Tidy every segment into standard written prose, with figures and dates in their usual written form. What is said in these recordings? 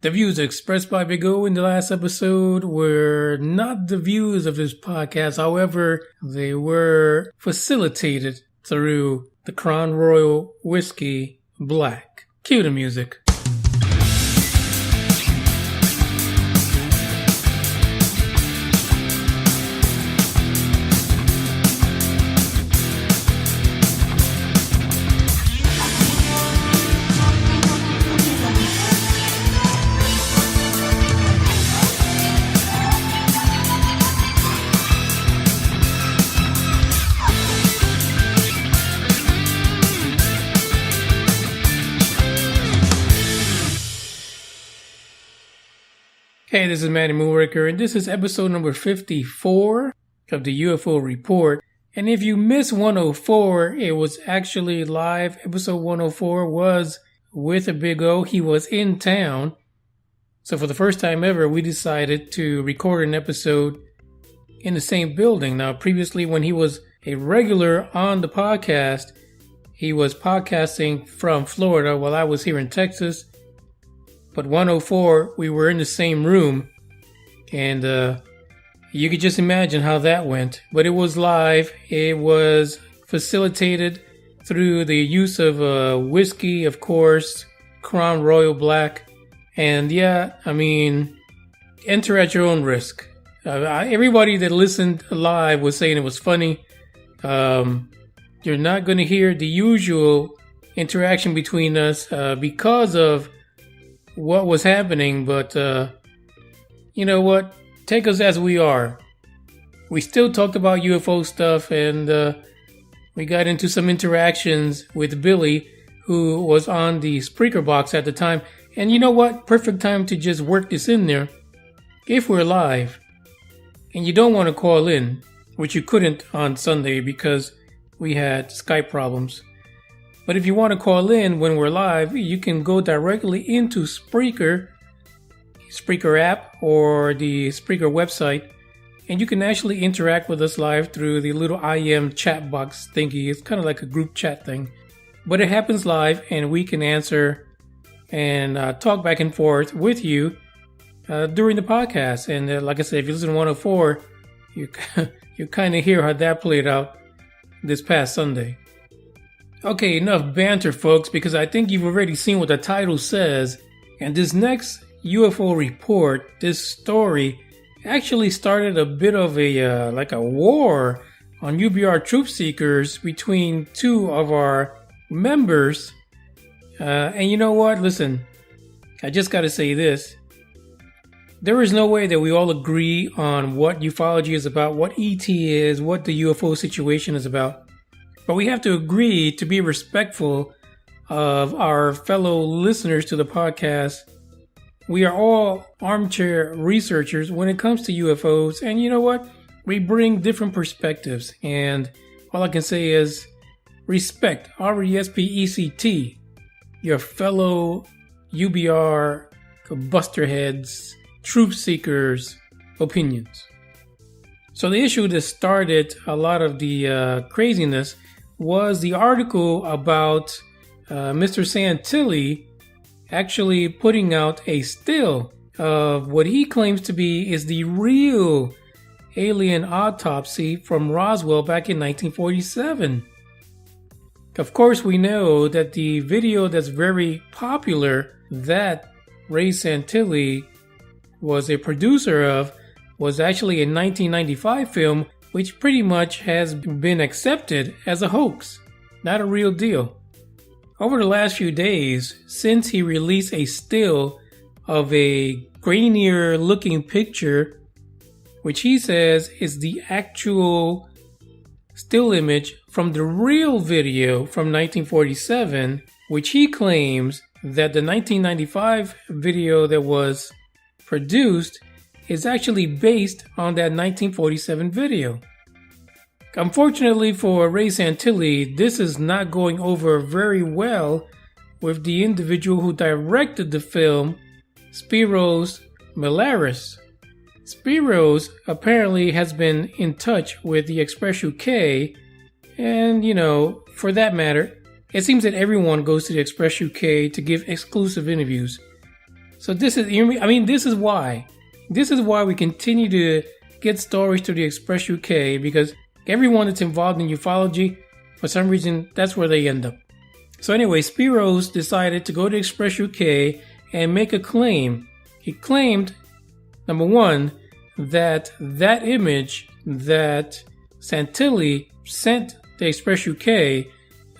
The views expressed by Big O in the last episode were not the views of this podcast. However, they were facilitated through the Crown Royal Whiskey Black. Cue the music. Hey, this is Manny Moonraker, and this is episode number 54 of the UFO Report. And if you missed 104, it was actually live. Episode 104 was with a Big O. He was in town. So for the first time ever, we decided to record an episode in the same building. Now, previously, when he was a regular on the podcast, he was podcasting from Florida while I was here in Texas. But 104, we were in the same room, and you could just imagine how that went. But it was live. It was facilitated through the use of whiskey, of course, Crown Royal Black. And yeah, I mean, enter at your own risk. Everybody that listened live was saying it was funny. You're not going to hear the usual interaction between us because of what was happening, but you know what? Take us as we are. We still talked about UFO stuff, and we got into some interactions with Billy, who was on the Spreaker box at the time. And you know what? Perfect time to just work this in there. If we're live, and you don't want to call in, which you couldn't on Sunday because we had Skype problems. But if you want to call in when we're live, you can go directly into Spreaker app, or the Spreaker website, and you can actually interact with us live through the little IM chat box thingy. It's kind of like a group chat thing. But it happens live, and we can answer and talk back and forth with you during the podcast. And like I said, if you listen to 104, you kind of hear how that played out this past Sunday. Okay, enough banter, folks, because I think you've already seen what the title says. And this next UFO report, this story, actually started a bit of a war on UBR troop seekers between two of our members. And you know what? Listen, I just got to say this. There is no way that we all agree on what ufology is about, what ET is, what the UFO situation is about. But we have to agree to be respectful of our fellow listeners to the podcast. We are all armchair researchers when it comes to UFOs. And you know what? We bring different perspectives. And all I can say is respect, R-E-S-P-E-C-T, your fellow UBR busterheads, truth seekers' opinions. So the issue that started a lot of the craziness was the article about Mr. Santilli actually putting out a still of what he claims to be is the real alien autopsy from Roswell back in 1947. Of course, we know that the video that's very popular that Ray Santilli was a producer of was actually a 1995 film, which pretty much has been accepted as a hoax, not a real deal. Over the last few days, since he released a still of a grainier looking picture, which he says is the actual still image from the real video from 1947, which he claims that the 1995 video that was produced is actually based on that 1947 video. Unfortunately for Ray Santilli, this is not going over very well with the individual who directed the film, Spyros Melaris. Spyros apparently has been in touch with the Express UK, and for that matter, it seems that everyone goes to the Express UK to give exclusive interviews. So this is, this is why. This is why we continue to get stories to the Express UK, because everyone that's involved in ufology, for some reason, that's where they end up. So anyway, Spyros decided to go to Express UK and make a claim. He claimed, number one, that image that Santilli sent to Express UK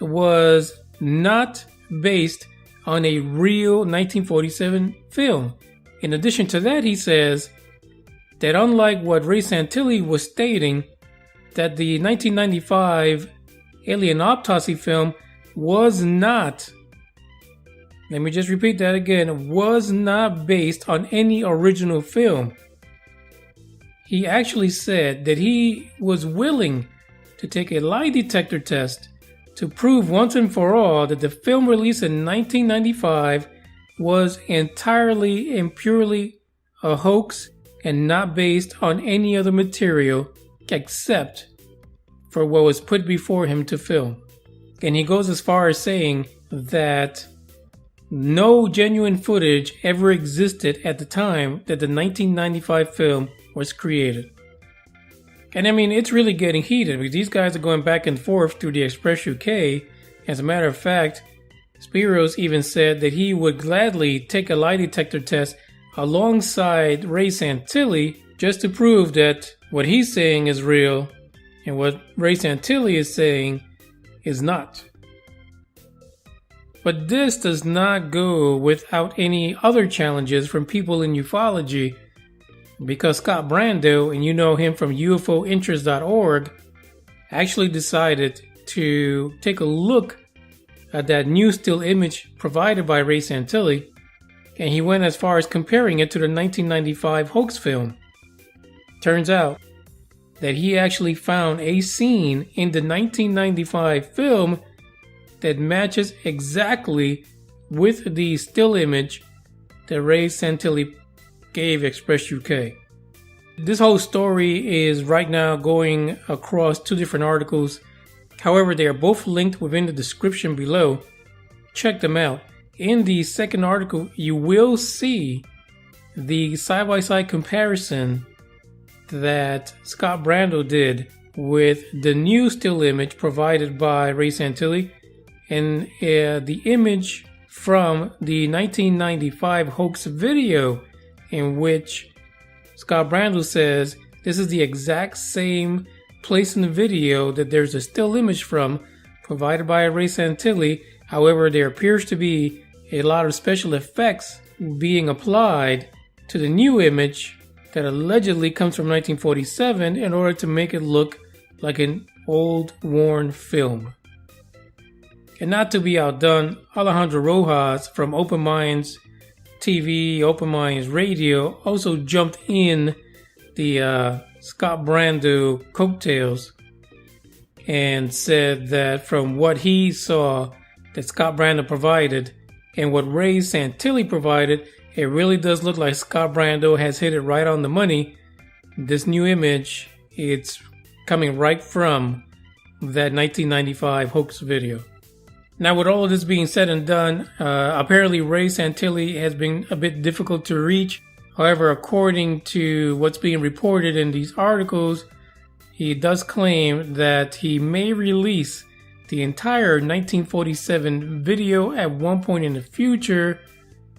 was not based on a real 1947 film. In addition to that, he says that unlike what Ray Santilli was stating, that the 1995 alien autopsy film was not, let me just repeat that again, was not based on any original film. He actually said that he was willing to take a lie detector test to prove once and for all that the film released in 1995 was entirely and purely a hoax and not based on any other material except for what was put before him to film. And he goes as far as saying that no genuine footage ever existed at the time that the 1995 film was created. And it's really getting heated because these guys are going back and forth through the Express UK. As a matter of fact, Spyros even said that he would gladly take a lie detector test alongside Ray Santilli just to prove that what he's saying is real and what Ray Santilli is saying is not. But this does not go without any other challenges from people in ufology, because Scott Brando, and you know him from UFOinterest.org, actually decided to take a look at that new still image provided by Ray Santilli, and he went as far as comparing it to the 1995 hoax film. Turns out that he actually found a scene in the 1995 film that matches exactly with the still image that Ray Santilli gave Express UK. This whole story is right now going across two different articles. However, they are both linked within the description below. Check them out. In the second article, you will see the side-by-side comparison that Scott Brando did with the new still image provided by Ray Santilli and the image from the 1995 hoax video, in which Scott Brando says this is the exact same place in the video that there's a still image from provided by Ray Santilli. However, there appears to be a lot of special effects being applied to the new image that allegedly comes from 1947 in order to make it look like an old, worn film. And not to be outdone, Alejandro Rojas from Open Minds TV, Open Minds Radio also jumped in the Scott Brando coattails and said that from what he saw that Scott Brando provided and what Ray Santilli provided, it really does look like Scott Brando has hit it right on the money. This new image, it's coming right from that 1995 hoax video. Now, with all of this being said and done, apparently Ray Santilli has been a bit difficult to reach. However, according to what's being reported in these articles, he does claim that he may release the entire 1947 video at one point in the future.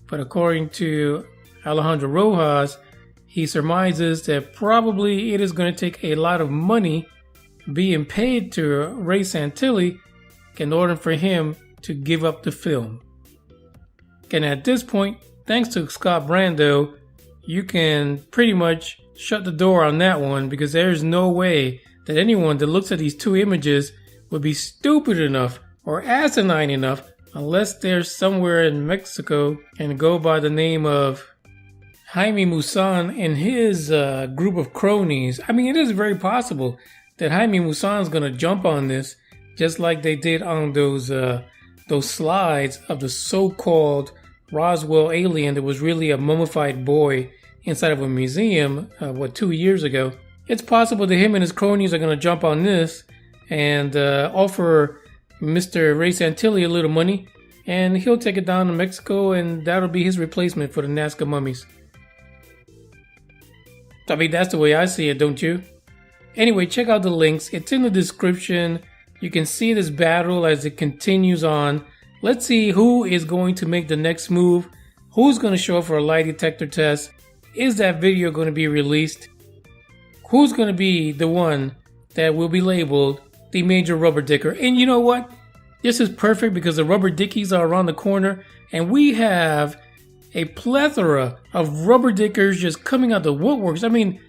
But according to Alejandro Rojas, he surmises that probably it is going to take a lot of money being paid to Ray Santilli in order for him to give up the film. And at this point, thanks to Scott Brando, you can pretty much shut the door on that one, because there's no way that anyone that looks at these two images would be stupid enough or asinine enough, unless they're somewhere in Mexico and go by the name of Jaime Maussan and his group of cronies. It is very possible that Jaime Maussan's going to jump on this, just like they did on those slides of the so-called Roswell alien that was really a mummified boy inside of a museum, 2 years ago. It's possible that him and his cronies are going to jump on this and offer Mr. Ray Santilli a little money and he'll take it down to Mexico, and that'll be his replacement for the Nazca mummies. I mean, that's the way I see it, don't you? Anyway, check out the links. It's in the description. You can see this battle as it continues on. Let's see who is going to make the next move. Who's going to show up for a lie detector test? Is that video going to be released? Who's going to be the one that will be labeled the major rubber dicker? And you know what? This is perfect because the rubber dickies are around the corner, and we have a plethora of rubber dickers just coming out the woodworks. I mean,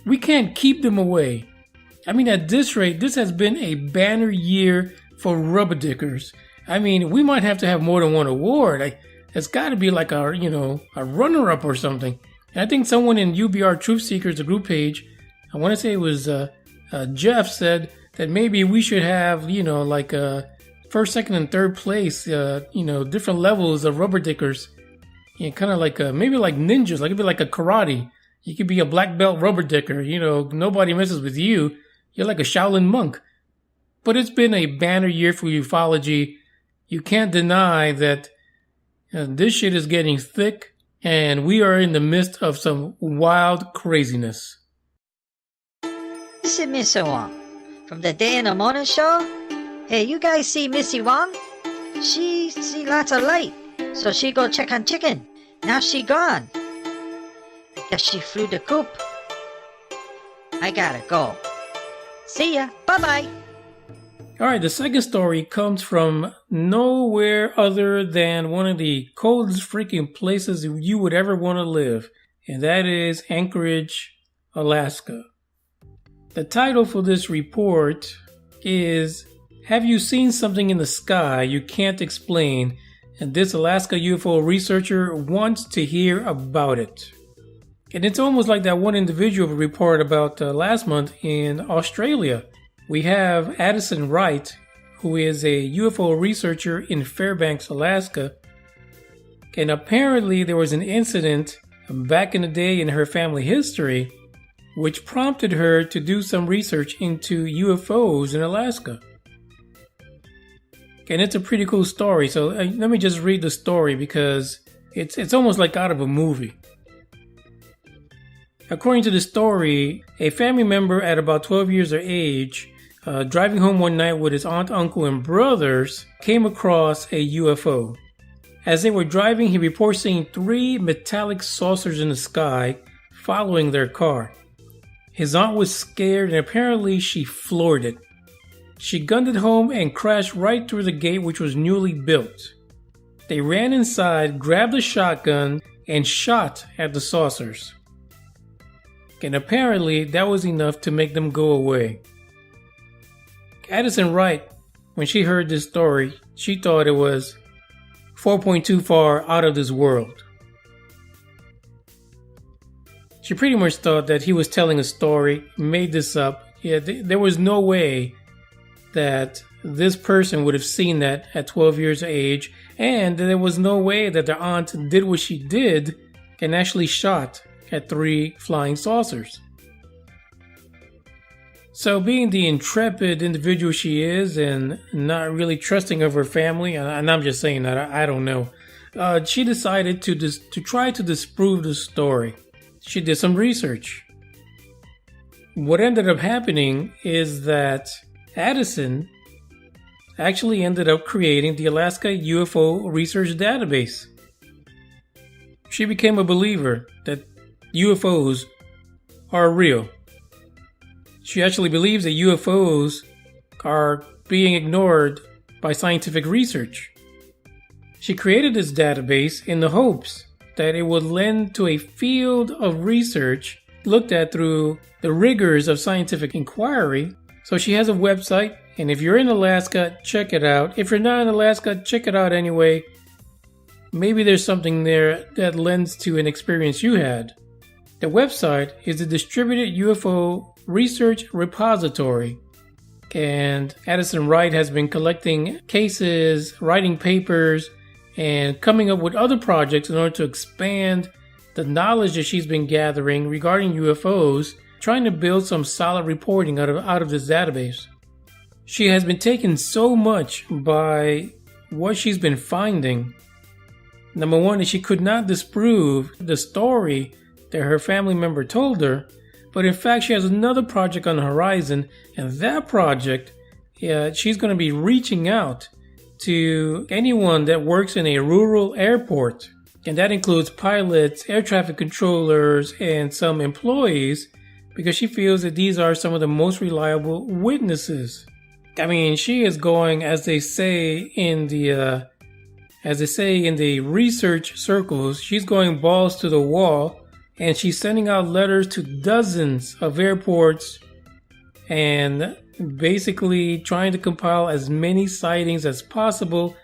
we can't keep them away. I mean, at this rate, this has been a banner year for rubber dickers. I mean, we might have to have more than one award. It's got to be like a runner-up or something. And I think someone in UBR Truth Seekers, the group page, I want to say it was Jeff, said that maybe we should have, like first, second, and third place, different levels of rubber dickers. Kind of like maybe like ninjas, like it'd be like a karate. You could be a black belt rubber dicker. Nobody messes with you. You're like a Shaolin monk. But it's been a banner year for ufology. You can't deny that this shit is getting thick, and we are in the midst of some wild craziness. This is Mr. WOM from the Day in the Morning Show. Hey, you guys see Missy WOM? She see lots of light, so she go check on chicken. Now she gone. I guess she flew the coop. I gotta go. See ya. Bye-bye. Alright, the second story comes from nowhere other than one of the coldest freaking places you would ever want to live, and that is Anchorage, Alaska. The title for this report is, "Have you seen something in the sky you can't explain?" And this Alaska UFO researcher wants to hear about it. And it's almost like that one individual report about last month in Australia. We have Addison Wright, who is a UFO researcher in Fairbanks, Alaska. And apparently there was an incident back in the day in her family history which prompted her to do some research into UFOs in Alaska. And it's a pretty cool story, so let me just read the story because it's almost like out of a movie. According to the story, a family member at about 12 years of age, driving home one night with his aunt, uncle, and brothers, came across a UFO. As they were driving, he reports seeing 3 metallic saucers in the sky following their car. His aunt was scared and apparently she floored it. She gunned it home and crashed right through the gate, which was newly built. They ran inside, grabbed a shotgun, and shot at the saucers. And apparently that was enough to make them go away. Addison Wright, when she heard this story, she thought it was 4.2 far out of this world. She pretty much thought that he was telling a story, made this up. There was no way that this person would have seen that at 12 years of age, and there was no way that their aunt did what she did and actually shot at 3 flying saucers. So being the intrepid individual she is and not really trusting of her family, and I'm just saying that, I don't know, she decided to try to disprove the story. She did some research. What ended up happening is that Addison actually ended up creating the Alaska UFO Research Database. She became a believer that UFOs are real. She actually believes that UFOs are being ignored by scientific research. She created this database in the hopes that it would lend to a field of research looked at through the rigors of scientific inquiry. So she has a website, and if you're in Alaska, check it out. If you're not in Alaska, check it out anyway. Maybe there's something there that lends to an experience you had. The website is the Distributed UFO Research Repository, and Addison Wright has been collecting cases, writing papers, and coming up with other projects in order to expand the knowledge that she's been gathering regarding UFOs, trying to build some solid reporting out of this database. She has been taken so much by what she's been finding. Number one is she could not disprove the story that her family member told her, but in fact she has another project on the horizon, and that project, she's going to be reaching out to anyone that works in a rural airport, and that includes pilots, air traffic controllers, and some employees, because she feels that these are some of the most reliable witnesses. I mean, she is going, as they say in the research circles, she's going balls to the wall, and she's sending out letters to dozens of airports and basically trying to compile as many sightings as possible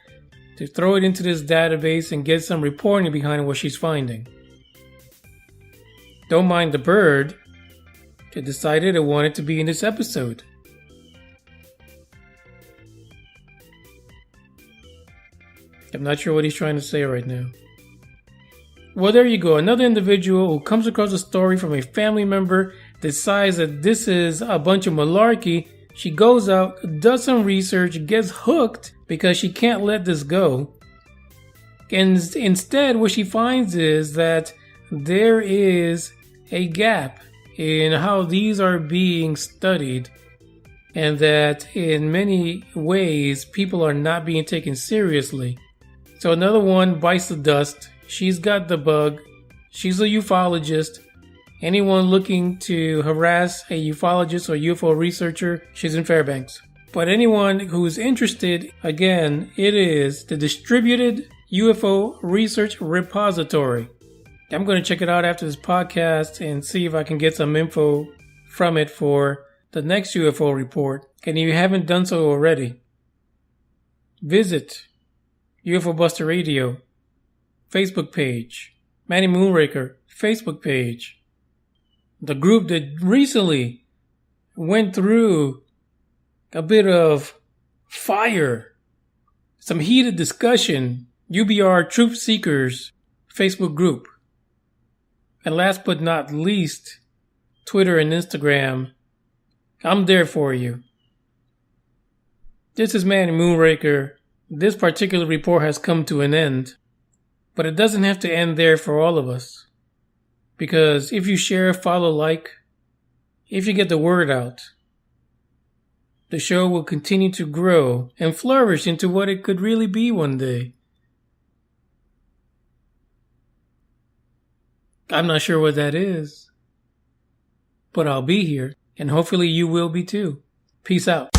to throw it into this database and get some reporting behind what she's finding. Don't mind the bird. It decided it wanted to be in this episode. I'm not sure what he's trying to say right now. Well, there you go. Another individual who comes across a story from a family member, decides that this is a bunch of malarkey. She goes out, does some research, gets hooked because she can't let this go. And instead, what she finds is that there is a gap in how these are being studied, and that in many ways people are not being taken seriously. So another one bites the dust. She's got the bug. She's a ufologist. Anyone looking to harass a ufologist or UFO researcher, she's in Fairbanks. But anyone who's interested, again, it is the Distributed UFO Research Repository. I'm going to check it out after this podcast and see if I can get some info from it for the next UFO report. And if you haven't done so already, visit UFO Buster Radio Facebook page, Manny Moonraker Facebook page, the group that recently went through a bit of fire, some heated discussion, UBR Truth Seekers Facebook group. And last but not least, Twitter and Instagram. I'm there for you. This is Manny Moonraker. This particular report has come to an end. But it doesn't have to end there for all of us. Because if you share, follow, like, if you get the word out, the show will continue to grow and flourish into what it could really be one day. I'm not sure what that is, but I'll be here, and hopefully you will be too. Peace out.